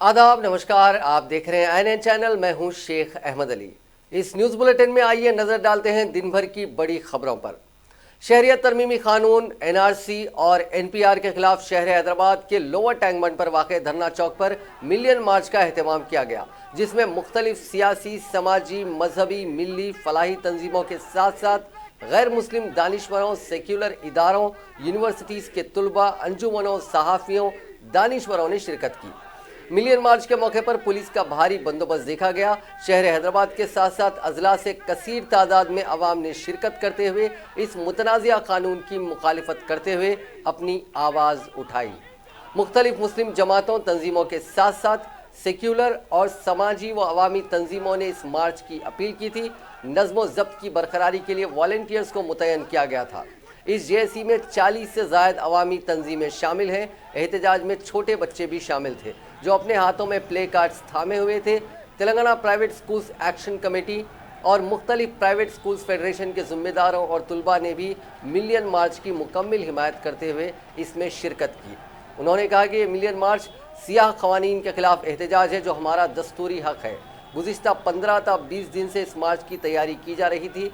आदाब, नमस्कार। आप देख रहे हैं INN चैनल। मैं हूं शेख अहमद अली। इस न्यूज़ बुलेटिन में आइए नजर डालते हैं दिन भर की बड़ी खबरों पर। शहरियत तरमीमी कानून, NRC और NPR के खिलाफ शहर हैदराबाद के लोअर टैंक बंड पर वाक़ धरना चौक पर मिलियन मार्च का एहतमाम किया गया, जिसमें मुख्तलिफ सियासी, समाजी, मजहबी, मिली, फलाही तंजीमों के साथ साथ गैर मुस्लिम दानिशवरों, सेक्युलर इदारों, यूनिवर्सिटीज़ के तुलबा, अंजुमनों, सहाफ़ियों, दानिशवरों ने शिरकत की। मिलियन मार्च के मौके पर पुलिस का भारी बंदोबस्त देखा गया। शहर हैदराबाद के साथ साथ अजला से कसीर तादाद में अवाम ने शिरकत करते हुए इस मुतनाज़िया कानून की मुखालिफत करते हुए अपनी आवाज़ उठाई। मुख्तलिफ मुस्लिम जमातों, तंजीमों के साथ साथ सेक्युलर और समाजी व अवामी तंजीमों ने इस मार्च की अपील की थी। नज़्म ज़ब्त की बरकरारी के लिए वॉलंटियर्स को मुतय्यन किया गया था। इस JSE में 40 से ज़ायद अवामी तंजीमें शामिल हैं। एहतजाज में छोटे बच्चे भी शामिल थे जो अपने हाथों में प्ले कार्ड्स थामे हुए थे। Telangana private schools action committee और मुख्तलिफ प्राइवेट स्कूल्स फेडरेशन के ज़िम्मेदारों और तुलबा ने भी मिलियन मार्च की मुकम्मल हिमायत करते हुए इसमें शिरकत की। उन्होंने कहा कि ये मिलियन मार्च सियाह क़वानीन के खिलाफ एहतजाज है जो हमारा दस्तूरी हक़ है। गुज़िश्ता 15 ta 20 दिन से इस मार्च की तैयारी की जा रही थी।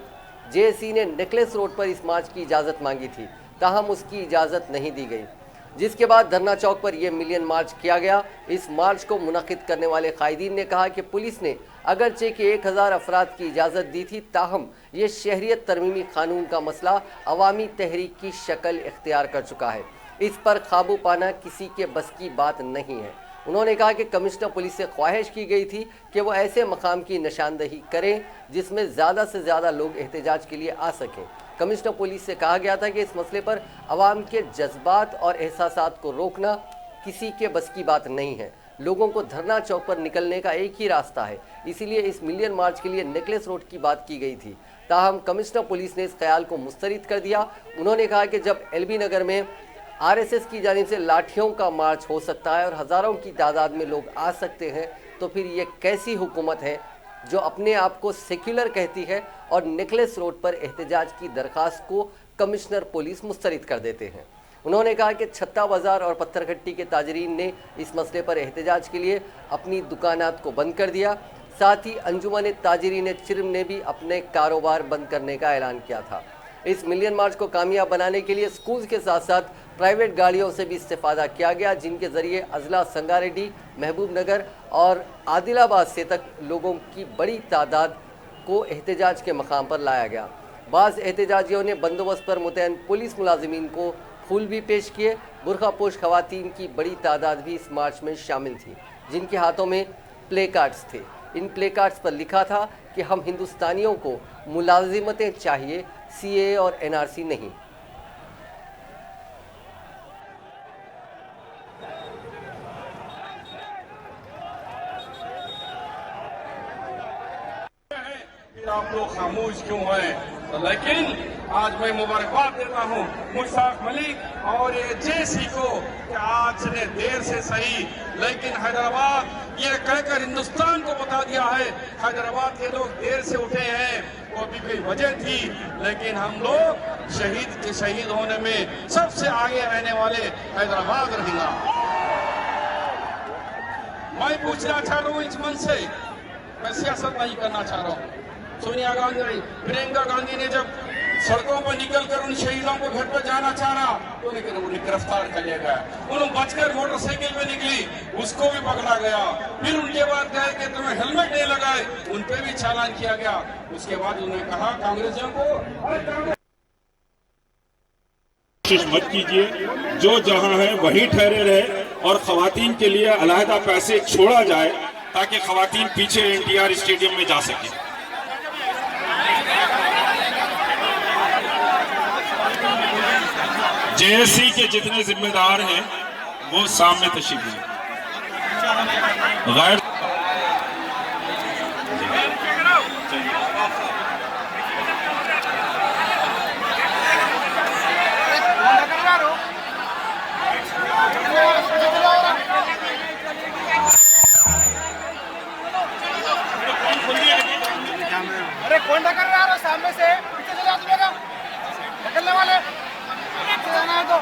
JSE ने नेकलेस रोड पर इस मार्च की इजाज़त मांगी थी, ताहम उसकी इजाज़त नहीं दी गई, जिसके बाद धरना चौक पर यह मिलियन मार्च किया गया। इस मार्च को मुनक़िद करने वाले कायदीन ने कहा कि पुलिस ने अगरचे कि 1000 अफराद की इजाज़त दी थी, ताहम ये शहरियत तरमीमी कानून का मसला अवामी तहरीक की शक्ल इख्तियार कर चुका है। इस पर काबू पाना किसी के बस की बात नहीं है। उन्होंने कहा कि कमिश्नर पुलिस से ख्वाहिश की गई थी कि वो ऐसे मकाम की निशानदही करें जिसमें ज़्यादा से ज़्यादा लोग एहतजाज के लिए आ सकें। कमिश्नर पुलिस से कहा गया था कि इस मसले पर आवाम के जज्बात और एहसासात को रोकना किसी के बस की बात नहीं है। लोगों को धरना चौक पर निकलने का एक ही रास्ता है, इसीलिए इस मिलियन मार्च के लिए नेकलेस रोड की बात की गई थी। ताहम कमिश्नर पुलिस ने इस ख्याल को मुस्तरद कर दिया। उन्होंने कहा कि जब LB नगर में RSS की जानिब से लाठियों का मार्च हो सकता है और हज़ारों की तादाद में लोग आ सकते हैं, तो फिर ये कैसी हुकूमत है जो अपने आप को सेक्युलर कहती है और नेकलेस रोड पर एहतजाज की दरख्वास्त को कमिश्नर पुलिस मुस्तरद कर देते हैं। उन्होंने कहा कि छत्ता बाज़ार और पत्थरघट्टी के ताजरीन ने इस मसले पर एहतजाज के लिए अपनी दुकानात को बंद कर दिया। साथ ही अंजुमन ताजरीन चिरम ने भी अपने कारोबार बंद करने का ऐलान किया था। इस मिलियन मार्च को कामयाब बनाने के लिए स्कूल्स के साथ साथ प्राइवेट गाड़ियों से भी इस्तेफादा किया गया, जिनके ज़रिए अजला, संगारेड्डी, महबूब नगर और आदिलाबाद से तक लोगों की बड़ी तादाद को एहतजाज के मकाम पर लाया गया। बाज़ एहतजाजियों ने बंदोबस्त पर मुतय्यन पुलिस मुलाजिमीन को फूल भी पेश किए। बुरखापोश खवातीन की बड़ी तादाद भी इस मार्च में शामिल थी, जिनके हाथों में प्ले कार्ड्स थे। इन प्ले कार्ड्स पर लिखा था कि हम हिंदुस्तानियों को मुलाजिमतें चाहिए, CAA और NRC नहीं। आप लोग खामोश क्यों हैं? लेकिन आज मैं मुबारकबाद देता हूं मुश्ताक मलिक और ये JSE को कि आज ने देर से सही लेकिन हैदराबाद ये कहकर हिंदुस्तान को बता दिया है, हैदराबाद के लोग देर से उठे हैं, वो भी कोई वजह थी, लेकिन हम लोग शहीद होने में सबसे आगे रहने वाले हैदराबाद रहेगा। मैं पूछना चाह रहा हूँ इस मन से, मैं सियासत नहीं करना चाह रहा हूँ। सोनिया गांधी, प्रियंका गांधी ने जब सड़कों पर निकलकर उन शहीदों को घर पर जाना चाह रहा तो लेकिन उन्हें गिरफ्तार कर लिया गया। उन्होंने बचकर मोटरसाइकिल पे निकली, उसको भी पकड़ा गया। फिर उनके बाद कहे कि तुम्हें हेलमेट नहीं लगाए, उन पे भी चालान किया गया। उसके बाद उन्होंने कहा कांग्रेसियों को कोशिश मत कीजिए, जो जहां है वहीं ठहरे रहे और खवातीन के लिए अलहदा पैसे छोड़ा जाए ताकि खवातीन पीछे NTR स्टेडियम में जा सके। JSE के जितने जिम्मेदार हैं वो सामने तशरीफ लें। गैर अरे कौन टक्कर रहा है सामने से? पीछे चले आओ मेरा टक्करने वाले जाना है तो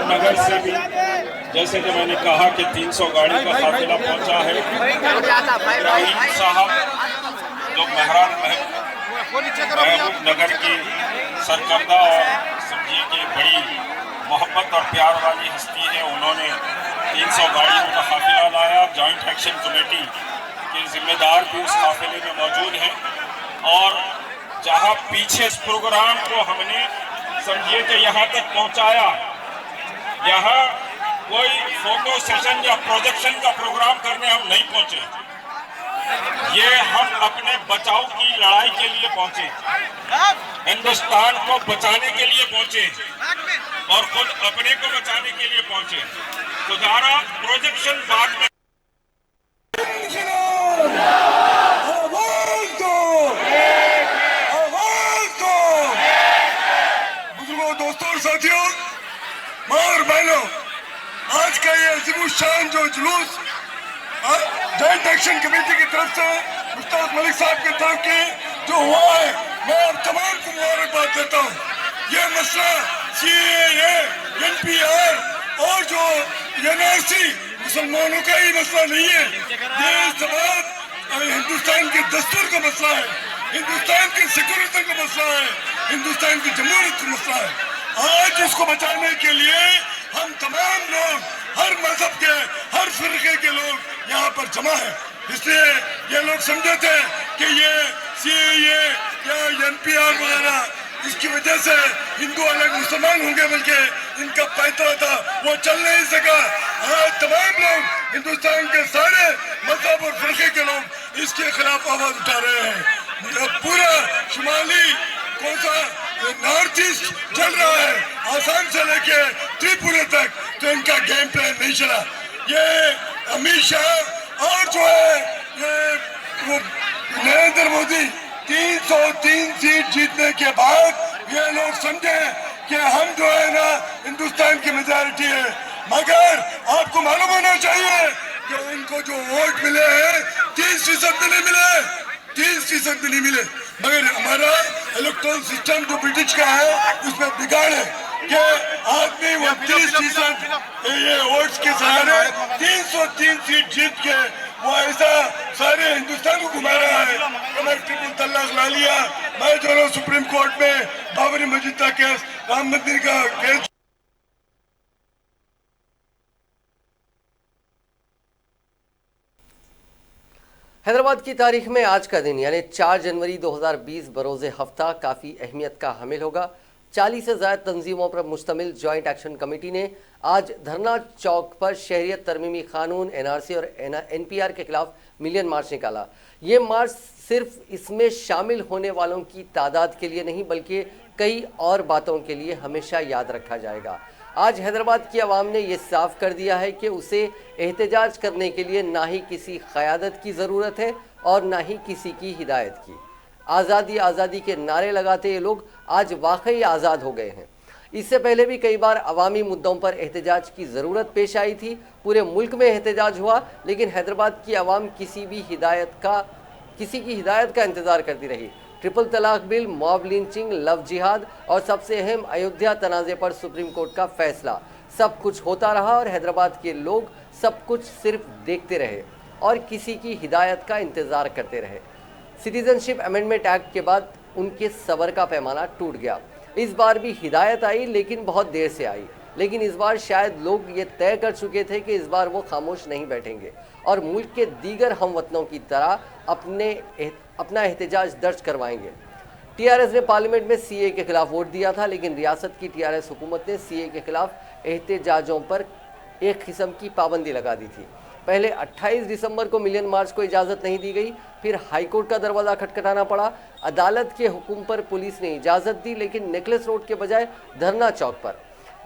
नगर से भी जैसे कि मैंने कहा कि 300 गाड़ी का काफिला पहुंचा है। इब्राहिम साहब जो महबूब नगर की सरकर्दा और समझिए कि बड़ी मोहब्बत और प्यार वाली हस्ती है, उन्होंने 300 गाड़ियों का काफिला लाया। जॉइंट एक्शन कमेटी के जिम्मेदार भी उस काफिले में मौजूद हैं और जहां पीछे इस प्रोग्राम को हमने समझिए कि यहाँ तक पहुँचाया, यहाँ कोई फोटो सेशन या प्रोजेक्शन का प्रोग्राम करने हम नहीं पहुंचे। ये हम अपने बचाव की लड़ाई के लिए पहुंचे, हिंदुस्तान को बचाने के लिए पहुंचे और खुद अपने को बचाने के लिए पहुंचे। तो जरा प्रोजेक्शन बाद में बुजुर्गों, दोस्तों और साथियों, माँ और बहनों, आज का ये अजीमुशान जो जुलूस जॉइंट एक्शन कमेटी की तरफ से मुश्ताक मलिक साहब की तरफ के जो हुआ है, मैं आप तमाम को मुबारकबाद देता हूँ। ये मसला CAA, NPR और जो NRC मुसलमानों का ही मसला नहीं है, ये सब हिंदुस्तान के दस्तूर का मसला है, हिंदुस्तान की सिक्योरिटी का मसला है, हिंदुस्तान की जमहूरियत का मसला है। आज इसको बचाने के लिए हम तमाम लोग, हर मजहब के, हर फिरके के लोग यहाँ पर जमा है। इसलिए ये लोग समझे थे कि ये CAA या NPR वगैरह इसकी वजह से हिंदू अलग मुसलमान होंगे, बल्कि इनका पैतरा था वो चल नहीं सका। आज तमाम लोग, हिंदुस्तान के सारे मजहब और फिरके के लोग इसके खिलाफ आवाज उठा रहे हैं। पूरा शुमाली कौन सा नॉर्थ ईस्ट चल रहा है, आसाम से लेके त्रिपुरा तक, तो इनका गेम प्लान नहीं चला। ये अमित शाह और जो है ये नरेंद्र मोदी 303 सीट जीतने के बाद ये लोग समझे कि हम जो है ना हिंदुस्तान की मेजॉरिटी है। मगर आपको मालूम होना चाहिए कि उनको जो वोट मिले हैं 30% भी नहीं मिले, 30% भी नहीं मिले। मगर हमारा इलेक्ट्रल सिस्टम जो ब्रिटिश का है उसमें बिगाड़ है कि आदमी वो 30% ये वोट्स के सहारे 303 सीट जीत के वो ऐसा सारे हिंदुस्तान को घुमा रहा है। हमारे ट्रिपल तलाक ला लिया, मैं जो हूँ सुप्रीम कोर्ट में बाबरी मस्जिद का केस, राम मंदिर का केस। हैदराबाद की तारीख में आज का दिन यानी 4 जनवरी 2020 बरोज़े हफ्ता काफ़ी अहमियत का हामिल होगा। 40 से ज़्यादा तंजीमों पर मुश्तमिल जॉइंट एक्शन कमेटी ने आज धरना चौक पर शहरियत तरमीमी कानून, NRC और NPR के खिलाफ मिलियन मार्च निकाला। ये मार्च सिर्फ इसमें शामिल होने वालों की तादाद के लिए नहीं, बल्कि कई और बातों के लिए हमेशा याद रखा जाएगा। आज हैदराबाद की आवाम ने यह साफ कर दिया है कि उसे एहतजाज करने के लिए ना ही किसी क़यादत की ज़रूरत है और ना ही किसी की हिदायत की। आज़ादी आज़ादी के नारे लगाते ये लोग आज वाकई आज़ाद हो गए हैं। इससे पहले भी कई बार अवामी मुद्दों पर एहतजाज की ज़रूरत पेश आई थी, पूरे मुल्क में एहतजाज हुआ, लेकिन हैदराबाद की आवाम किसी की हिदायत का इंतज़ार करती रही। ट्रिपल तलाक बिल, मॉब लिंचिंग, लव जिहाद और सबसे अहम अयोध्या तनाज़े पर सुप्रीम कोर्ट का फैसला, सब कुछ होता रहा और हैदराबाद के लोग सब कुछ सिर्फ देखते रहे और किसी की हिदायत का इंतज़ार करते रहे। सिटीजनशिप अमेंडमेंट एक्ट के बाद उनके सब्र का पैमाना टूट गया। इस बार भी हिदायत आई, लेकिन बहुत देर से आई। लेकिन इस बार शायद लोग ये तय कर चुके थे कि इस बार वो खामोश नहीं बैठेंगे और मुल्क के दीगर हमवतनों की तरह अपना एहतजाज दर्ज करवाएंगे। TRS ने पार्लियामेंट में CAA के खिलाफ वोट दिया था, लेकिन रियासत की TRS हुकूमत ने CAA के खिलाफ एहतजाजों पर एक किस्म की पाबंदी लगा दी थी। पहले 28 दिसंबर को मिलियन मार्च को इजाज़त नहीं दी गई, फिर हाईकोर्ट का दरवाज़ा खटखटाना पड़ा। अदालत के हुक्म पर पुलिस ने इजाज़त दी, लेकिन नेकलेस रोड के बजाय धरना चौक पर।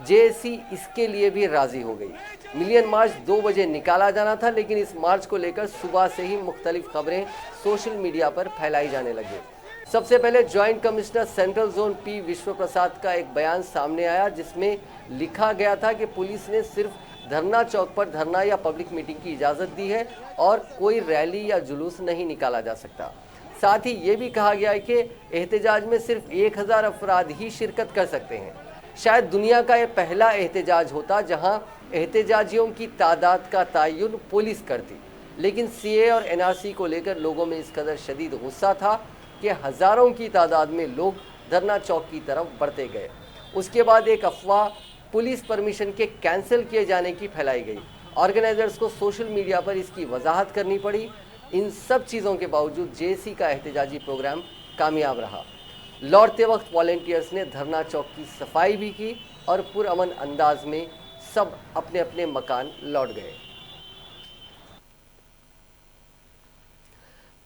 JSC इसके लिए भी राज़ी हो गई। मिलियन मार्च 2 बजे निकाला जाना था, लेकिन इस मार्च को लेकर सुबह से ही मुख्तलिफ खबरें सोशल मीडिया पर फैलाई जाने लगी। सबसे पहले joint commissioner central zone P विश्व प्रसाद का एक बयान सामने आया, जिसमें लिखा गया था कि पुलिस ने सिर्फ धरना चौक पर धरना या पब्लिक मीटिंग की इजाज़त दी है और कोई रैली या जुलूस नहीं निकाला जा सकता। साथ ही ये भी कहा गया है कि एहतजाज में सिर्फ 1000 अफराद ही शिरकत कर सकते हैं। शायद दुनिया का यह पहला एहतजाज होता जहां एहतजाजियों की तादाद का तयन पुलिस करती, लेकिन सीए और एनआरसी को लेकर लोगों में इस कदर शदीद गुस्सा था कि हज़ारों की तादाद में लोग धरना चौक की तरफ बढ़ते गए। उसके बाद एक अफवाह पुलिस परमिशन के कैंसिल किए जाने की फैलाई गई। ऑर्गेनाइजर्स को सोशल मीडिया पर इसकी वजाहत करनी पड़ी। इन सब चीज़ों के बावजूद जेएसी का एहतजाजी प्रोग्राम कामयाब रहा। लौटते वक्त वॉलंटियर्स ने धरना चौक की सफाई भी की और पुरअमन अंदाज में सब अपने अपने मकान लौट गए।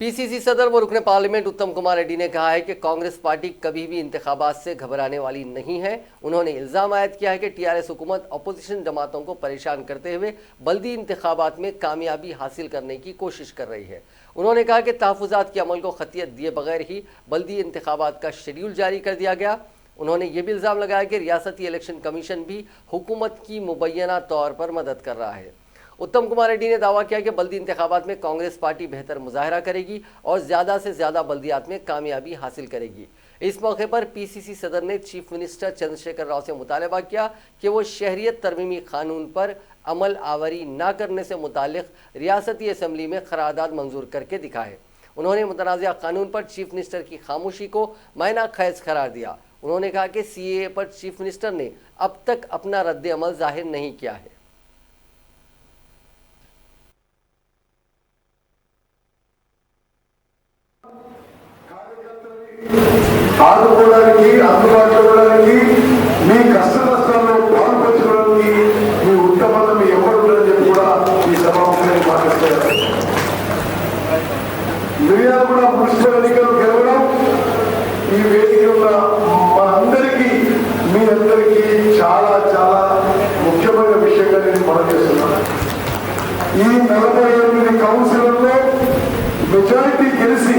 पीसीसी सदर व रुकने पार्लियामेंट उत्तम कुमार रेड्डी ने कहा है कि कांग्रेस पार्टी कभी भी इंतखाबात से घबराने वाली नहीं है। उन्होंने इल्ज़ाम आयद किया है कि टीआरएस हुकूमत अपोजिशन जमातों को परेशान करते हुए बल्दी इंतखाबात में कामयाबी हासिल करने की कोशिश कर रही है। उन्होंने कहा कि तहफ़्फ़ुज़ात के अमल को खतियत दिए बगैर ही बल्दी इंतखाबात का शेड्यूल जारी कर दिया गया। उन्होंने ये भी इल्ज़ाम लगाया कि रियासती इलेक्शन कमीशन भी हुकूमत की मुबैना तौर पर मदद कर रहा है। उत्तम कुमार रेड्डी ने दावा किया कि बल्दी इंतखाबात में कांग्रेस पार्टी बेहतर मुजाहरा करेगी और ज़्यादा से ज़्यादा बल्दियात में कामयाबी हासिल करेगी। इस मौके पर पीसीसी सदर ने चीफ मिनिस्टर चंद्रशेखर राव से मुतालबा किया कि वो शहरियत तरमीमी कानून पर अमल आवरी न करने से मुतालिक रियासती असम्बली में करारदाद मंजूर करके दिखाए। उन्होंने मुतनाज़ा कानून पर चीफ मिनिस्टर की खामोशी को मायना खैज करार दिया। उन्होंने कहा कि सीएए पर चीफ मिनिस्टर ने अब तक अपना रद्द अमल जाहिर नहीं किया है। ఆదుకోవడానికి అందుబాటులో ఉండడానికి మీ కష్ట నష్టాల్లో పాల్పంచుకోవడానికి మీ ఉత్తమంగా మీ ఎవరు ఉండని చెప్పి కూడా ఈ సమావేశాన్ని మాట్లాడుతున్నారు. మిర్యాలగూడ మున్సిపల్ ఎన్నికలు గెలవడం ఈ వేదిక ఉన్న మనందరికీ మీ అందరికీ చాలా చాలా ముఖ్యమైన విషయంగా నేను మనం చేస్తున్నాను. ఈ 48 కౌన్సిలర్లో మెజారిటీ గెలిచి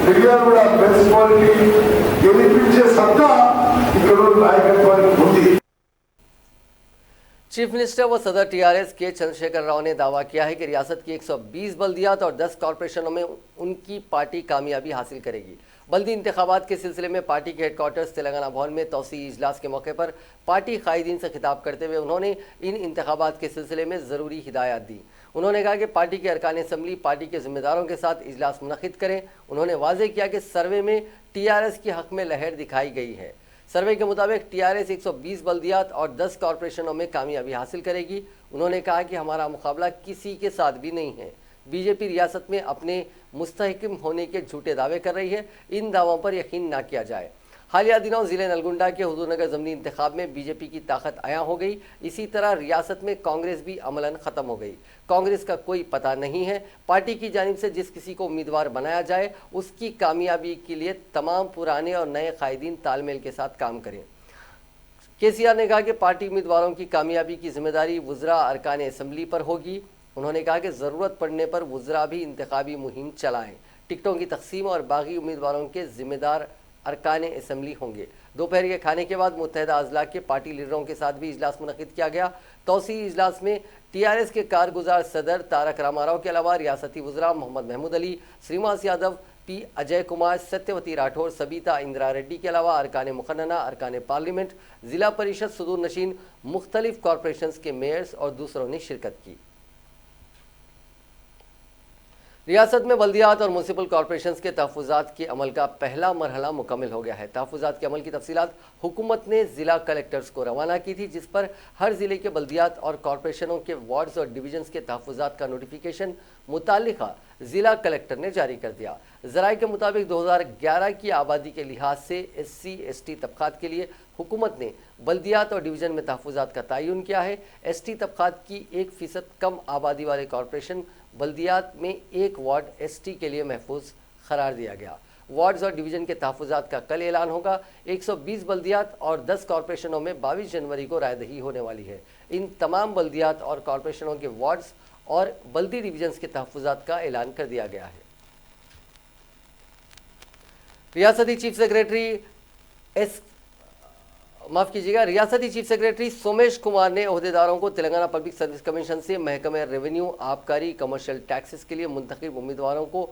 మిర్యాలగూడ మున్సిపాలిటీ గెలిపించే సత్తా ఇక్కడ నాయకత్వానికి ఉంది. चीफ मिनिस्टर व सदर टीआरएस के चंद्रशेखर राव ने दावा किया है कि रियासत की 120 बल्दियात और 10 कॉरपोरेशनों में उनकी पार्टी कामयाबी हासिल करेगी। बल्दी इंतखाबात के सिलसिले में पार्टी के हेडक्वार्टर्स तेलंगाना भवन में तौसीई इजलास के मौके पर पार्टी कायदीन से खिताब करते हुए उन्होंने इन इंतखाबात के सिलसिले में ज़रूरी हिदायत दी। उन्होंने कहा कि पार्टी के अरकान असम्बली पार्टी के जिम्मेदारों के साथ इजलास मुनक़िद करें। उन्होंने वाज़ेह किया कि सर्वे में टीआरएस के हक़ में लहर दिखाई गई है। सर्वे के मुताबिक टीआरएस 120 बल्दियात और 10 कॉरपोरेशनों में कामयाबी हासिल करेगी। उन्होंने कहा कि हमारा मुकाबला किसी के साथ भी नहीं है। बीजेपी रियासत में अपने मुस्तहकम होने के झूठे दावे कर रही है। इन दावों पर यकीन ना किया जाए। हालिया दिनों ज़िले नलगुंडा के हुजूरनगर ज़मीनी इंतखाब में बीजेपी की ताकत आया हो गई। इसी तरह रियासत में कांग्रेस भी अमलन ख़त्म हो गई। कांग्रेस का कोई पता नहीं है। पार्टी की जानिब से जिस किसी को उम्मीदवार बनाया जाए उसकी कामयाबी के लिए तमाम पुराने और नए कायदीन तालमेल के साथ काम करें। केसीआर ने कहा कि पार्टी उम्मीदवारों की कामयाबी की जिम्मेदारी वुज़रा अरकान असम्बली पर होगी। उन्होंने कहा कि ज़रूरत पड़ने पर वुज़रा भी इंतखाबी मुहिम चलाएँ। टिकटों की तकसीम और बागी उम्मीदवारों के जिम्मेदार अरकान असम्बली होंगे। दोपहर के खाने के बाद मुत्तहिदा अजला के पार्टी लीडरों के साथ भी इजलास मुनक़िद किया गया। तौसीई इजलास में टीआरएस के कारगुजार सदर तारक रामाराव के अलावा रियासती वुज़रा मोहम्मद महमूद अली, श्रीनिवास यादव, पी अजय कुमार, सत्यवती राठौर, सबीता इंदिरा रेड्डी के अलावा अरकान मुखन्ना, अरकान पार्लियामेंट, ज़िला परिषद सुदूर नशीन, मुख्तलिफ कॉरपोरेशंस के मेयर्स और दूसरों ने शिरकत की। रियासत में बल्दियात और म्यूनसिपल कॉरपोरेशंस के तहफ़्फ़ुज़ात के अमल का पहला मरहला मुकम्मल हो गया है। तहफ़्फ़ुज़ात के अमल की तफसीलात हुकूमत ने ज़िला कलेक्टर्स को रवाना की थी, जिस पर हर ज़िले के बल्दियात और कॉरपोरेशनों के वार्ड्स और डिवीजन्स के तहफ़्फ़ुज़ात का नोटिफिकेशन मुताल्लिक़ा ज़िला कलेक्टर ने जारी कर दिया। ज़राए के मुताबिक 2011 की आबादी के लिहाज से SC/ST तबक़ात के लिए हुकूमत ने बल्दियात और डिवीज़न में तहफ़्फ़ुज़ात का तयन किया है। ST तबक़ात की 1% कम आबादी वाले कॉरपोरेशन बल्दियात में एक वार्ड ST के लिए महफूज करार दिया गया। वार्ड्स और डिवीज़न के तहफ़्फ़ुज़ात का कल ऐलान होगा। 120 बल्दियात और 10 कॉरपोरेशनों में 22 जनवरी को रायदही होने वाली है। इन तमाम बल्दियात और कॉरपोरेशनों के वार्ड्स और बल्दी डिवीजन्स के तहफ़्फ़ुज़ात का ऐलान कर दिया गया है। रियासती चीफ सेक्रेटरी सोमेश कुमार ने ओहदेदारों को तेलंगाना पब्लिक सर्विस कमीशन से महकमे रेवेन्यू, आबकारी, कमर्शियल टैक्सेस के लिए मुंतखब उम्मीदवारों को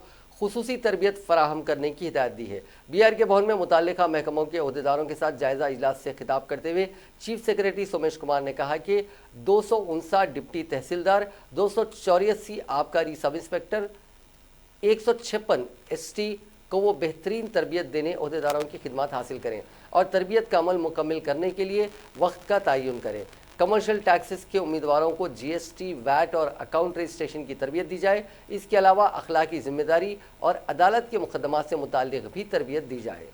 खुसूसी तरबियत फराहम करने की हिदायत दी है। BR के भवन में मुताल्लिका महकमों के अहदेदारों के साथ जायजा इजलास से खिताब करते हुए चीफ सेक्रेटरी सोमेश कुमार ने कहा कि 259 डिप्टी तहसीलदार, 284 आबकारी सब इंस्पेक्टर, 156 ST को वो बेहतरीन तरबियत देने अहदेदारों की खिदमत हासिल करें और तरबियत का अमल मुकम्मल करने के लिए वक्त का तयन करें। कमर्शियल टैक्सेस के उम्मीदवारों को GST, VAT और अकाउंट रजिस्ट्रेशन की तरबियत दी जाए। इसके अलावा अखलाकी जिम्मेदारी और अदालत के मुकदमात से मुताल्लिक भी तरबियत दी जाए।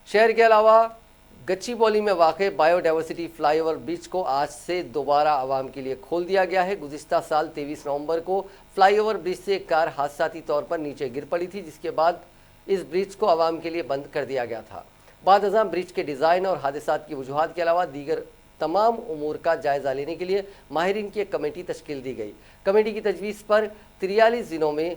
शहर के अलावा गच्चीबौली में वाक़े बायोडाइवर्सिटी फ्लाईओवर ब्रिज को आज से दोबारा आवाम के लिए खोल दिया गया है। गुज़िश्ता साल 23 नवंबर को फ्लाईओवर ब्रिज से एक कार हादसाती तौर पर नीचे गिर पड़ी थी, जिसके बाद इस ब्रिज को आवाम के लिए बंद कर दिया गया था। बाद अज़ाम ब्रिज के डिज़ाइन और हादसात की वजूहात के अलावा दीगर तमाम उमूर का जायज़ा लेने के लिए माहिरीन की एक कमेटी तश्कील दी गई। कमेटी की तजवीज़ पर 43 दिनों में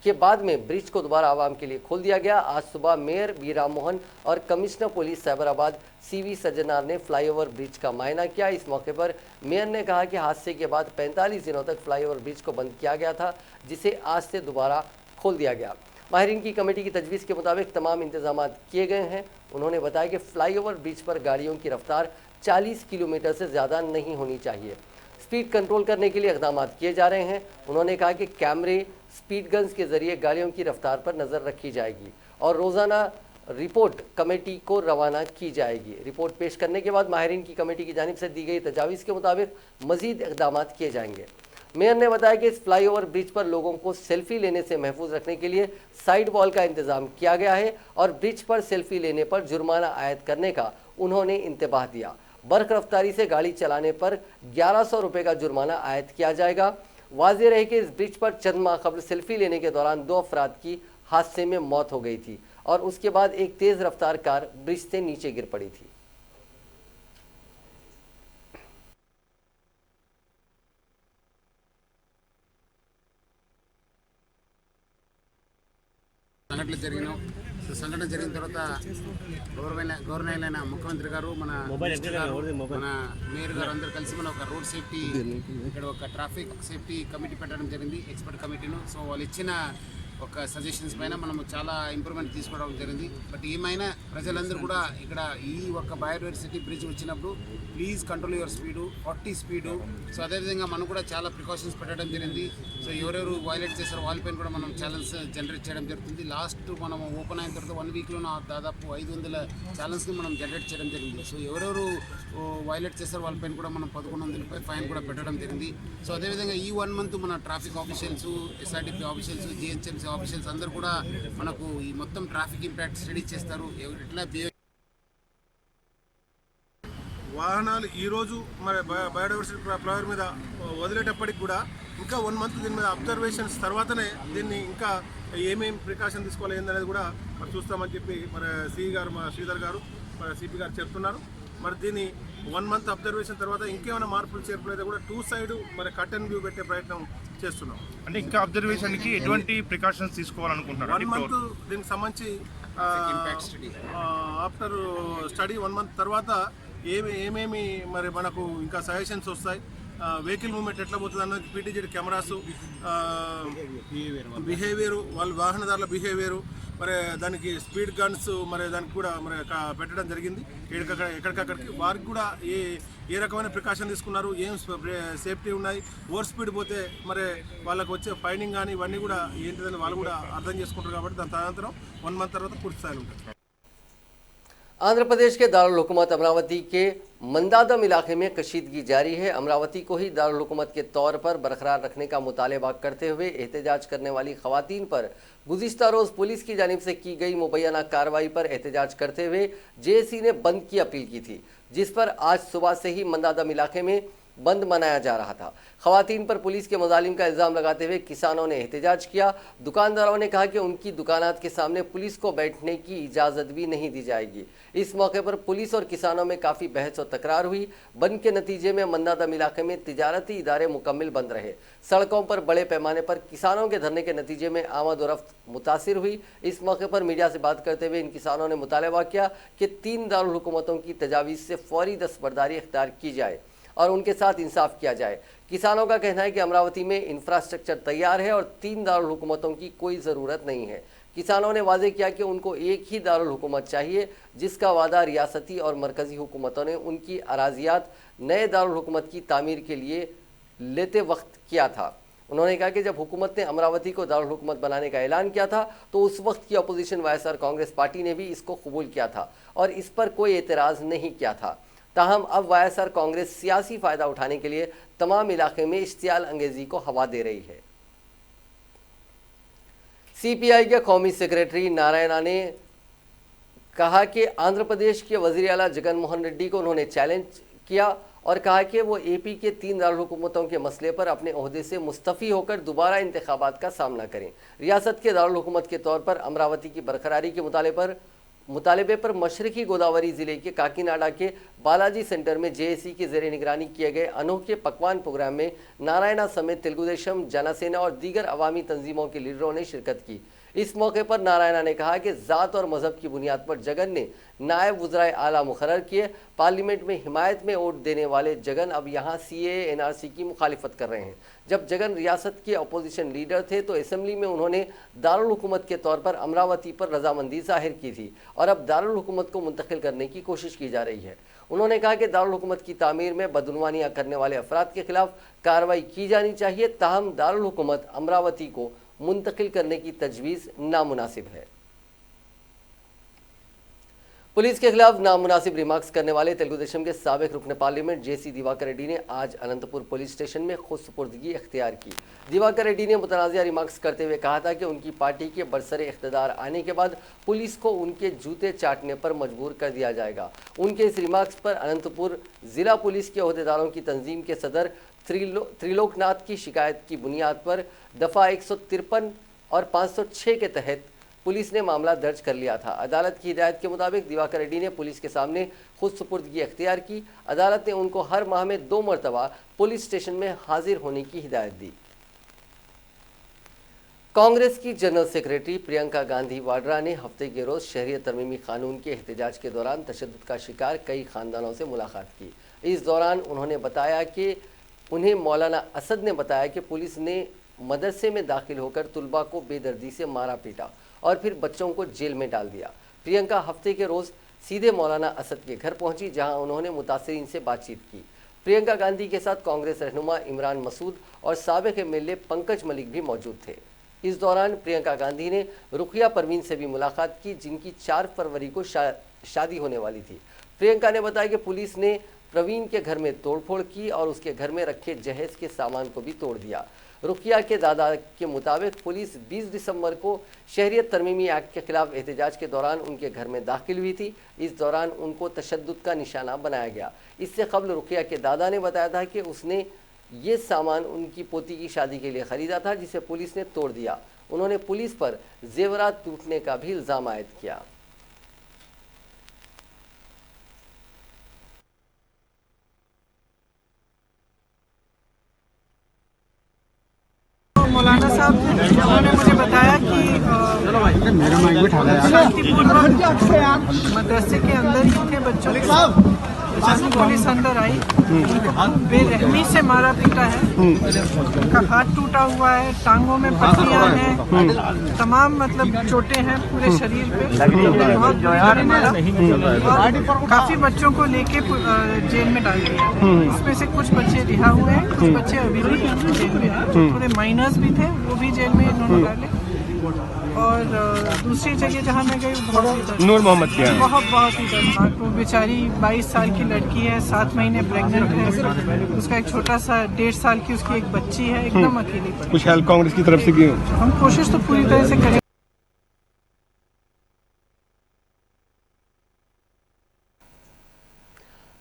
के बाद में ब्रिज को दोबारा आवाम के लिए खोल दिया गया। आज सुबह मेयर बी राम मोहन और commissioner police Cyberabad CV Sajjanar ने फ्लाईओवर ब्रिज का मायना किया। इस मौके पर मेयर ने कहा कि हादसे के बाद 45 दिनों तक फ्लाईओवर ब्रिज को बंद किया गया था, जिसे आज से दोबारा खोल दिया गया। माहिरीन की कमेटी की तजवीज़ के मुताबिक तमाम इंतजाम किए गए हैं। उन्होंने बताया कि फ्लाईओवर ब्रिज पर गाड़ियों की रफ्तार 40 किलोमीटर से ज़्यादा नहीं होनी चाहिए। स्पीड कंट्रोल करने के लिए इक़दाम किए जा रहे हैं। उन्होंने कहा कि कैमरे, स्पीड गन्स के जरिए गाड़ियों की रफ्तार पर नज़र रखी जाएगी और रोज़ाना रिपोर्ट कमेटी को रवाना की जाएगी। रिपोर्ट पेश करने के बाद माहिरीन की कमेटी की जानिब से दी गई तजावीज़ के मुताबिक मज़ीद इक़दाम किए जाएंगे। मेयर ने बताया कि इस फ्लाईओवर ब्रिज पर लोगों को सेल्फी लेने से महफूज रखने के लिए साइड वॉल का इंतज़ाम किया गया है और ब्रिज पर सेल्फी लेने पर जुर्माना आयद करने का उन्होंने इंतबाह दिया। बर्क रफ्तारी से गाड़ी चलाने पर 1100 रुपये का जुर्माना आयद किया जाएगा। वाज़ेह रहे कि इस ब्रिज पर चंद माह कबल सेल्फी लेने के दौरान 2 अफराद की हादसे में मौत हो गई थी और उसके बाद एक तेज़ रफ्तार कार ब्रिज से नीचे गिर पड़ी थी। సంఘటన జరిగిన తర్వాత గవర్నర్ ముఖ్యమంత్రి గారు మన మేయర్ గారు అందరూ కలిసి మన ఒక రోడ్ సేఫ్టీ ఇక్కడ ఒక ట్రాఫిక్ సేఫ్టీ కమిటీ పెట్టడం జరిగింది, ఎక్స్పర్ట్ కమిటీను. సో వాళ్ళు ఇచ్చిన ఒక సజెషన్స్ పైన మనము చాలా ఇంప్రూవ్మెంట్ తీసుకోవడం జరిగింది. బట్ ఏమైనా ప్రజలందరూ కూడా ఇక్కడ ఈ ఒక బయోడైవర్సిటీ బ్రిడ్జ్ వచ్చినప్పుడు please control your speed, 40 speed. So అదేవిధంగా మనం కూడా చాలా ప్రికాషన్స్ పెట్టడం జరిగింది. సో ఎవరెవరు వైలేట్ చేస్తారో వాళ్ళపైన కూడా మనం ఛాలెంజ్ జనరేట్ చేయడం జరుగుతుంది. లాస్ట్ మనం ఓపెన్ అయిన తర్వాత 1 వీక్లో దాదాపు 500 ఛాలెంజ్ని మనం జనరేట్ చేయడం జరిగింది. సో ఎవరెవరు వైలేట్ చేస్తారో వాళ్ళపైన కూడా మనం 1100 రూపాయలు ఫైన్ కూడా పెట్టడం జరిగింది. సో అదేవిధంగా ఈ 1 మంత్ మన traffic officials, SRTP officials, GHMC officials అందరూ కూడా మనకు ఈ మొత్తం ట్రాఫిక్ ఇంపాక్ట్ స్టడీ చేస్తారు. ఎట్లా వాహనాలు ఈరోజు మరి బయోడైవర్సిటీ ఫ్లైఓవర్ మీద వదిలేటప్పటికి కూడా ఇంకా 1 మంత్ దీని మీద అబ్జర్వేషన్స్ తర్వాతనే దీన్ని ఇంకా ఏమేమి ప్రికాషన్ తీసుకోవాలి ఏందనేది కూడా మరి చూస్తామని చెప్పి మరి CE గారు, మా శ్రీధర్ గారు, మరి CP గారు చెప్తున్నారు. మరి దీన్ని 1 మంత్ అబ్జర్వేషన్ తర్వాత ఇంకేమైనా మార్పులు చేర్పులు అయితే కూడా 2 సైడ్ మరి కట్ అండ్ వ్యూ పెట్టే ప్రయత్నం చేస్తున్నాం. అంటే ఇంకా అబ్జర్వేషన్కి ఎటువంటి ప్రికాషన్స్ తీసుకోవాలనుకుంటున్నారు? 1 మంత్ దీనికి సంబంధించి ఆఫ్టర్ స్టడీ 1 మంత్ తర్వాత ఏమేమి మరి మనకు ఇంకా సజెషన్స్ వస్తాయి, వెహికల్ మూవ్మెంట్ ఎట్లా పోతుంది అన్నది, PTZ కెమెరాసు, బిహేవియరు, వాళ్ళ వాహనదారుల బిహేవియరు, మరి దానికి స్పీడ్ గన్స్ మరి దానికి కూడా మరి పెట్టడం జరిగింది. ఎక్కడికక్కడికి వారికి కూడా ఏ రకమైన ప్రికాషన్ తీసుకున్నారు, ఏం సేఫ్టీ ఉన్నాయి, ఓవర్ స్పీడ్ పోతే మరి వాళ్ళకు వచ్చే ఫైనింగ్ కానీ ఇవన్నీ కూడా ఏంటిదని వాళ్ళు కూడా అర్థం చేసుకుంటారు. కాబట్టి దాని తదనంతరం 1 మంత్ తర్వాత పూర్తి స్థాయిలో ఉంటుంది. आंध्र प्रदेश के दारुल हुकूमत अमरावती के मंदादम इलाके में कशीदगी जारी है। अमरावती को ही दारुल हुकूमत के तौर पर बरकरार रखने का मुतालबा करते हुए एहतजाज करने वाली खवातीन पर गुज़िश्ता रोज़ पुलिस की जानिब से की गई मुबैना कार्रवाई पर एहतजाज करते हुए JSE ने बंद की अपील की थी, जिस पर आज सुबह से ही मंदादम इलाके में बंद मनाया जा रहा था। खवातीन पर पुलिस के मुजालिम का इल्ज़ाम लगाते हुए किसानों ने एहतजाज किया। दुकानदारों ने कहा कि उनकी दुकानात के सामने पुलिस को बैठने की इजाज़त भी नहीं दी जाएगी। इस मौके पर पुलिस और किसानों में काफ़ी बहस और तकरार हुई। बंद के नतीजे में मंदादम इलाके में तिजारती इदारे मुकम्मल बंद रहे। सड़कों पर बड़े पैमाने पर किसानों के धरने के नतीजे में आमद और रफ्त मुतासिर हुई। इस मौके पर मीडिया से बात करते हुए इन किसानों ने मुतालबा किया कि 3 दारुल हुकूमतों की तजावीज़ से फौरी दस्तबरदारी इख्तियार की जाए और उनके साथ इंसाफ किया जाए। किसानों का कहना है कि अमरावती में इंफ्रास्ट्रक्चर तैयार है और 3 दारुल हुकूमतों की कोई ज़रूरत नहीं है। किसानों ने वाजे किया कि उनको एक ही दारुल हुकूमत चाहिए, जिसका वादा रियासती और मरकज़ी हुकूमतों ने उनकी अराजियात नए दारुल हुकूमत की तामीर के लिए लेते वक्त किया था। उन्होंने कहा कि जब हुकूमत ने अमरावती को दारुल हुकूमत बनाने का ऐलान किया था तो उस वक्त की अपोजिशन वाईएसआर कांग्रेस पार्टी ने भी इसको कबूल किया था और इस पर कोई एतराज़ नहीं किया था। ताहम अब वाईएसआर कांग्रेस सियासी फ़ायदा उठाने के लिए तमाम इलाके में इश्तियाल अंगेजी को हवा दे रही है। सीपीआई के कौमी सेक्रेटरी नारायणा ने कहा कि आंध्र प्रदेश के वज़ीर आला जगन मोहन रेड्डी को उन्होंने चैलेंज किया और कहा कि वो एपी के 3 दारुल हुकूमतों के मसले पर अपने ओहदे से मुस्तफ़ी होकर दोबारा इंतखाबात का सामना करें। रियासत के दारुल हुकूमत के तौर पर अमरावती की बरकरारी के मुतालबे पर मशरकी गोदावरी ज़िले के काकीनाडा के बालाजी सेंटर में जेएसी के ज़ेरे निगरानी किए गए अनोखे पकवान प्रोग्राम में नारायणा समेत तेलुगुदेशम, जनसेना और दीगर अवामी तंजीमों के लीडरों ने शिरकत की। इस मौके पर नारायणा ने कहा कि ज़ात और मज़हब की बुनियाद पर जगन ने नायब वज़राए आला मुकर्रर किए। पार्लियामेंट में हिमायत में वोट देने वाले जगन अब यहाँ सीएए एनआरसी की मुखालिफत कर रहे हैं। जब जगन रियासत के अपोजिशन लीडर थे तो असम्बली में उन्होंने दारुल हुकूमत के तौर पर अमरावती पर रजामंदी जाहिर की थी और अब दारुल हुकूमत को मुंतकिल करने की कोशिश की जा रही है। उन्होंने कहा कि दारुल हुकूमत की तामीर में बदउनवानियाँ करने वाले अफराद के खिलाफ कार्रवाई की जानी चाहिए। ताहम दारुल हुकूमत अमरावती को मुंतकिल करने की तजवीज़ नामुनासिब है। पुलिस के खिलाफ नामुनासिब रिमार्क्स करने वाले तेलुगुदेशम के साबिक रुकन पार्लियामेंट जेसी दिवाकर रेड्डी ने आज अनंतपुर पुलिस स्टेशन में खुद सुपुर्दगी इख्तियार की। दिवाकर रेड्डी ने मुतनाज़िया रिमार्क्स करते हुए कहा था कि उनकी पार्टी के बरसरे इख्तिदार आने के बाद पुलिस को उनके जूते चाटने पर मजबूर कर दिया जाएगा। उनके इस रिमार्क्स पर अनंतपुर ज़िला पुलिस के अहदेदारों की तंजीम के सदर त्रिलोकनाथ की शिकायत की बुनियाद पर दफ़ा 153 और 506 के तहत पुलिस ने मामला दर्ज कर लिया था। अदालत की हिदायत के मुताबिक दिवाकर रेड्डी ने पुलिस के सामने खुद सुपुर्दगी इख्तियार की। अदालत ने उनको हर माह में 2 मरतबा पुलिस स्टेशन में हाजिर होने की हिदायत दी। कांग्रेस की जनरल सेक्रेटरी प्रियंका गांधी वाड्रा ने हफ्ते के रोज़ शहरियत तरमीमी कानून के एहतजाज के दौरान तशद्दुद का शिकार कई ख़ानदानों से मुलाकात की। इस दौरान उन्होंने बताया कि उन्हें मौलाना असद ने बताया कि पुलिस ने मदरसे में दाखिल होकर तुलबा को बेदर्दी से मारा पीटा और फिर बच्चों को जेल में डाल दिया। प्रियंका हफ्ते के रोज़ सीधे मौलाना असद के घर पहुंची, जहां उन्होंने मुतासिरीन से बातचीत की। प्रियंका गांधी के साथ कांग्रेस रहनुमा इमरान मसूद और साबिक एमएलए पंकज मलिक भी मौजूद थे। इस दौरान प्रियंका गांधी ने रुकिया परवीन से भी मुलाकात की, जिनकी 4 फरवरी को शादी होने वाली थी। प्रियंका ने बताया कि पुलिस ने प्रवीण के घर में तोड़फोड़ की और उसके घर में रखे जहेज के सामान को भी तोड़ दिया। रुकिया के दादा के मुताबिक पुलिस 20 दिसंबर को शहरियत तरमीमी एक्ट के खिलाफ एहतजाज के दौरान उनके घर में दाखिल हुई थी। इस दौरान उनको तशद्दुद का निशाना बनाया गया। इससे कबल रुकिया के दादा ने बताया था कि उसने ये सामान उनकी पोती की शादी के लिए ख़रीदा था, जिसे पुलिस ने तोड़ दिया। उन्होंने पुलिस पर जेवरात टूटने का भी इल्ज़ाम आयद किया। मौलाना साहब उन्होंने मुझे बताया कि शांतिपूर्वक मदरसे के अंदर ही उनके बच्चों के पुलिस अंदर आई, बेरहमी से मारा पीटा है, उनका हाथ टूटा हुआ है, टांगों में पट्टियां हैं, तमाम मतलब चोटें हैं पूरे शरीर पे, बहुत मारा और काफी बच्चों को लेके जेल में डाल दिया। इसमें से कुछ बच्चे रिहा हुए हैं, कुछ बच्चे अभी भी जेल में हैं, थोड़े माइनर्स भी थे, वो भी जेल में इन्होंने डाले। और दूसरी जगह जहाँ मैं गई नूर मोहम्मद की बहुत ही दर्दनाक, वो बेचारी 22 साल की लड़की है, 7 महीने प्रेग्नेंट है, उसका एक छोटा सा 1.5 साल की उसकी एक बच्ची है, एकदम अकेली पड़ी। कुछ हेल्प कांग्रेस की तरफ से की? हम कोशिश तो पूरी तरह से करें।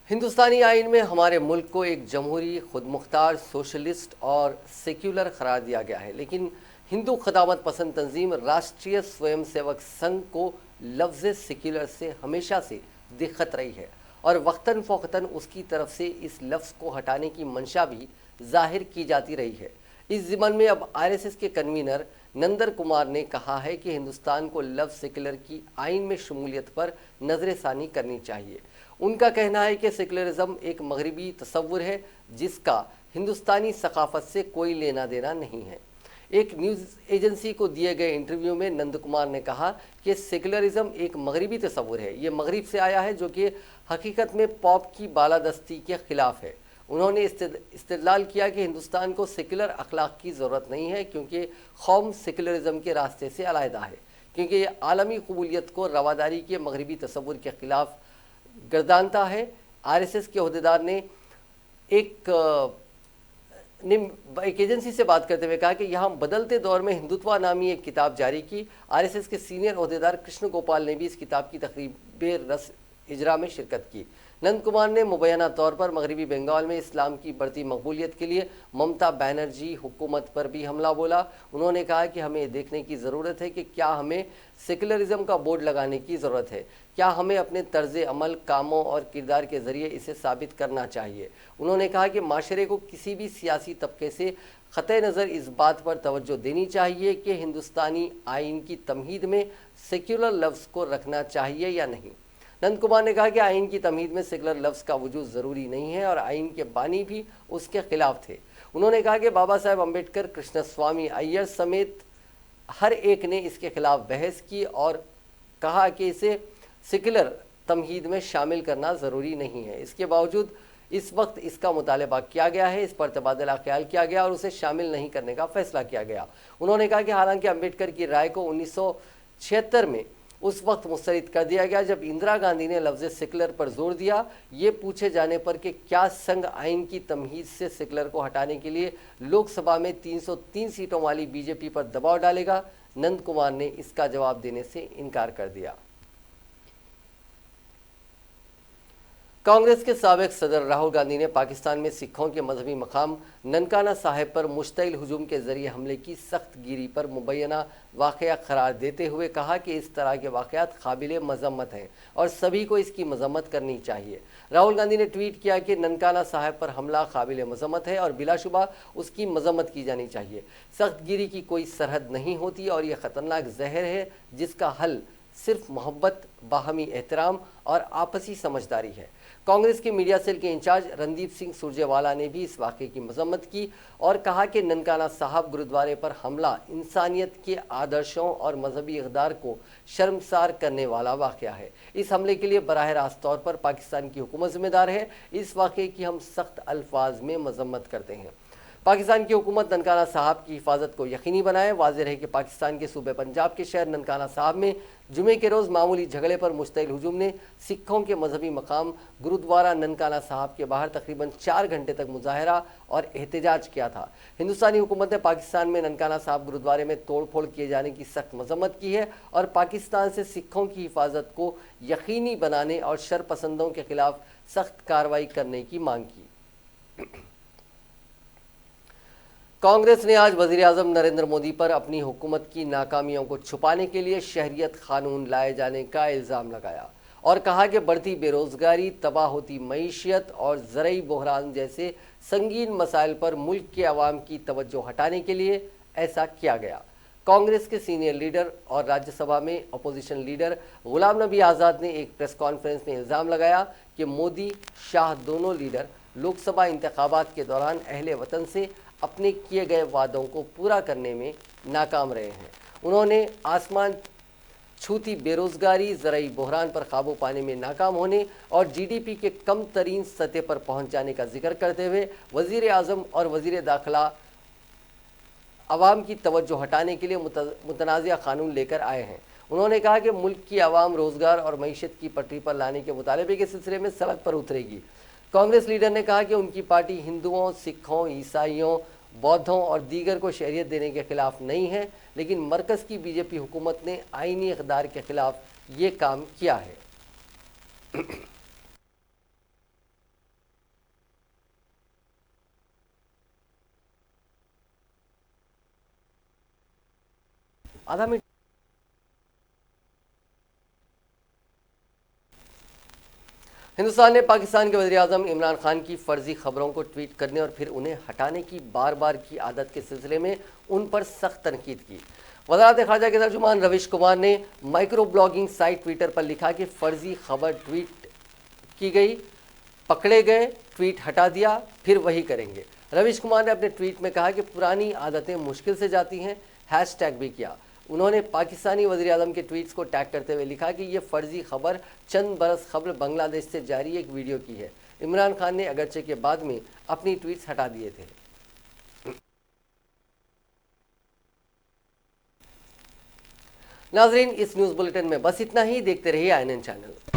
हिंदुस्तानी आइन में हमारे मुल्क को एक जमहूरी, खुदमुख्तार, सोशलिस्ट और सेक्युलर करार दिया गया है, लेकिन हिंदू खदामत पसंद तंजीम राष्ट्रीय स्वयंसेवक संघ को लफ्ज़ सेक्युलर से हमेशा से दिक्कत रही है और वक्तन फ़ौक़तन उसकी तरफ से इस लफ्ज़ को हटाने की मंशा भी जाहिर की जाती रही है। इस ज़िमन में अब आरएसएस के कन्वीनर नंदर कुमार ने कहा है कि हिंदुस्तान को लफ्ज़ सेक्युलर की आइन में शमूलियत पर नज़रसानी करनी चाहिए। उनका कहना है कि सेकुलरिज्म एक मगरबी तसव्वुर है जिसका हिंदुस्तानी सकाफत से कोई लेना देना नहीं है। एक न्यूज़ एजेंसी को दिए गए इंटरव्यू में नंद कुमार ने कहा कि सेकुलरिज्म एक मगरबी तसव्वुर है, ये मगरिब से आया है जो कि हकीकत में पॉप की बालादस्ती के खिलाफ है। उन्होंने इस्तेदलाल किया कि हिंदुस्तान को सेकुलर अखलाक की ज़रूरत नहीं है क्योंकि कौम सेकुलरिज्म के रास्ते से अलहदा है, क्योंकि ये आलमी कबूलियत को रवादारी के मगरबी तसव्वुर के खिलाफ गर्दानता है। आरएसएस के अहदेदार ने एक एजेंसी से बात करते हुए कहा कि यहाँ बदलते दौर में हिंदुत्व नामी एक किताब जारी की। आरएसएस के सीनियर अहदेदार कृष्ण गोपाल ने भी इस किताब की तकरीब रस इजरा में शिरकत की। नंद कुमार ने मुबैना तौर पर मगरबी बंगाल में इस्लाम की बढ़ती मकबूलियत के लिए ममता बनर्जी हुकूमत पर भी हमला बोला। उन्होंने कहा कि हमें देखने की ज़रूरत है कि क्या हमें सेकुलरिज्म का बोर्ड लगाने की ज़रूरत है, क्या हमें अपने तर्ज अमल, कामों और किरदार के ज़रिए इसे साबित करना चाहिए। उन्होंने कहा कि माशरे को किसी भी सियासी तबके से क़तई नज़र इस बात पर तवज्जो देनी चाहिए कि हिंदुस्तानी आइन की तमहीद में सेक्युलर लफ्ज़ को रखना चाहिए या नहीं। नंद कुमार ने कहा कि आइन की तमहीद में सेकुलर लफ्ज़ का वजूद ज़रूरी नहीं है और आइन के बानी भी उसके खिलाफ थे। उन्होंने कहा कि बाबा साहेब अम्बेडकर, कृष्णस्वामी अय्यर समेत हर एक ने इसके खिलाफ बहस की और कहा कि इसे सेकुलर तमहीद में शामिल करना ज़रूरी नहीं है। इसके बावजूद इस वक्त इसका मुतालबा किया गया है, इस पर तबादला ख्याल किया गया और उसे शामिल नहीं करने का फैसला किया गया। उन्होंने कहा कि हालांकि अम्बेडकर की राय को 1976 में उस वक्त मुस्तरद कर दिया गया जब इंदिरा गांधी ने लफ्ज़ सेकुलर पर जोर दिया। ये पूछे जाने पर कि क्या संघ आइन की तमहीद से सेकुलर को हटाने के लिए लोकसभा में 303 सीटों वाली बीजेपी पर दबाव डालेगा, नंद कुमार ने इसका जवाब देने से इनकार कर दिया। कांग्रेस के साबिक सदर राहुल गांधी ने पाकिस्तान में सिखों के मजहबी मकाम ननकाना साहिब पर मुश्तइल हुजूम के जरिए हमले की सख्त गिरी पर मुबैना वाक़या करार देते हुए कहा कि इस तरह के वाक़यात काबिल मजम्मत हैं और सभी को इसकी मजम्मत करनी चाहिए। राहुल गांधी ने ट्वीट किया कि ननकाना साहिब पर हमला काबिल मजम्मत है और बिलाशुबा उसकी मजम्मत की जानी चाहिए। सख्त गिरी की कोई सरहद नहीं होती और यह ख़तरनाक जहर है जिसका हल सिर्फ मोहब्बत, बाहमी एहतराम और आपसी समझदारी है। कांग्रेस के मीडिया सेल के इंचार्ज रणदीप सिंह सुरजेवाला ने भी इस वाक़े की मजम्मत की और कहा कि ननकाना साहब गुरुद्वारे पर हमला इंसानियत के आदर्शों और मजहबी इक़दार को शर्मसार करने वाला वाक़या है। इस हमले के लिए बराह रास्त तौर पर पाकिस्तान की हुकूमत जिम्मेदार है। इस वाक़े की हम सख्त अल्फाज में मजम्मत करते हैं। पाकिस्तान की हुकूमत ननकाना साहब की हिफाजत को यकीनी बनाए। वाज़ेह है कि पाकिस्तान के सूबे पंजाब के शहर ननकाना साहब में जुमे के रोज़ मामूली झगड़े पर मुश्तइल हुजूम ने सिखों के मजहबी मकाम गुरुद्वारा ननकाना साहब के बाहर तकरीबन 4 घंटे तक मुजाहरा और एहतजाज किया था। हिंदुस्तानी हुकूमत ने पाकिस्तान में ननकाना साहब गुरुद्वारे में तोड़ फोड़ किए जाने की सख्त मजम्मत की है और पाकिस्तान से सिखों की हिफाजत को यकीनी बनाने और शरपसंदों के खिलाफ सख्त कार्रवाई करने की मांग की। कांग्रेस ने आज वज़ीर-ए-आज़म नरेंद्र मोदी पर अपनी हुकूमत की नाकामियों को छुपाने के लिए शहरियत कानून लाए जाने का इल्ज़ाम लगाया और कहा कि बढ़ती बेरोज़गारी, तबाह होती मईशत और ज़रई बहरान जैसे संगीन मसाइल पर मुल्क के अवाम की तवज्जो हटाने के लिए ऐसा किया गया। कांग्रेस के सीनियर लीडर और राज्यसभा में अपोजिशन लीडर गुलाम नबी आज़ाद ने एक प्रेस कॉन्फ्रेंस में इल्ज़ाम लगाया कि मोदी, शाह दोनों लीडर लोकसभा इंतखाबात के दौरान अहले वतन से अपने किए गए वादों को पूरा करने में नाकाम रहे हैं। उन्होंने आसमान छूती बेरोज़गारी, ज़रई बहरान पर काबू पाने में नाकाम होने और जीडीपी के कम तरीन सतह पर पहुँच जाने का जिक्र करते हुए वज़ीर-ए-आज़म और वज़ीर दाखिला अवाम की तवज्जो हटाने के लिए मुतनाज़िया कानून लेकर आए हैं। उन्होंने कहा कि मुल्क की आवाम रोज़गार और मईशत की पटरी पर लाने के मुतालबे के सिलसिले में सड़क पर उतरेगी। कांग्रेस लीडर ने कहा कि उनकी पार्टी हिंदुओं, सिखों, ईसाइयों, बौद्धों और दीगर को शहरियत देने के खिलाफ नहीं है, लेकिन मरकज़ की बीजेपी हुकूमत ने आईनी इक़दार के खिलाफ ये काम किया है। आधा मिनट। हिंदुस्तान ने पाकिस्तान के वज़ीर-ए-आज़म इमरान खान की फ़र्जी खबरों को ट्वीट करने और फिर उन्हें हटाने की बार बार की आदत के सिलसिले में उन पर सख्त तनकीद की। वज़ारत ख़ारजा के तर्जुमान रवीश कुमार ने माइक्रो ब्लॉगिंग साइट ट्विटर पर लिखा कि फ़र्जी खबर ट्वीट की गई, पकड़े गए, ट्वीट हटा दिया, फिर वही करेंगे। रवीश कुमार ने अपने ट्वीट में कहा कि पुरानी आदतें मुश्किल से जाती हैं, हैशटैग भी किया। उन्होंने पाकिस्तानी वज़ीर आज़म के ट्वीट्स को टैग करते हुए लिखा कि ये फर्जी खबर चंद बरस कबल बांग्लादेश से जारी एक वीडियो की है। इमरान खान ने अगरचे के बाद में अपनी ट्वीट्स हटा दिए थे। नाजरीन, इस न्यूज़ बुलेटिन में बस इतना ही। देखते रहिए INN चैनल।